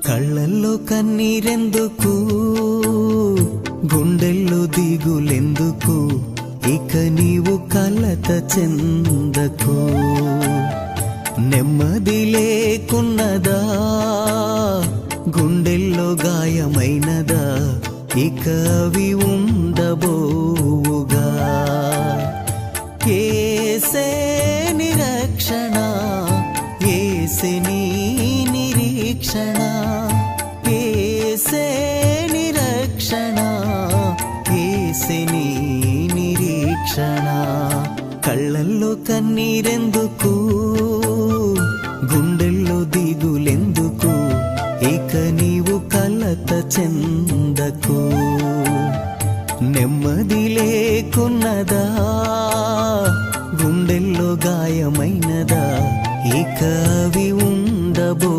కళ్ళల్లో కన్నీరెందుకు, గుండెల్లో దిగులెందుకు, ఇక నీవు కలత చెందకు. నెమ్మది లేకున్నదా, గుండెల్లో గాయమైనదా, ఇక అవి ఉండబోవుగా. యేసే నిరక్షణ, యేసే నీ నిరీక్షణ, యేసే నిరక్షణ, యేసే నీ నిరీక్షణ. కళ్ళల్లో కన్నీరెందుకు, గుండెల్లో దిగులెందుకు, ఇక నీవు కలత చెందకు. నెమ్మది లేకున్నదా, గుండెల్లో గాయమైనదా, ఇక అవి ఉండబో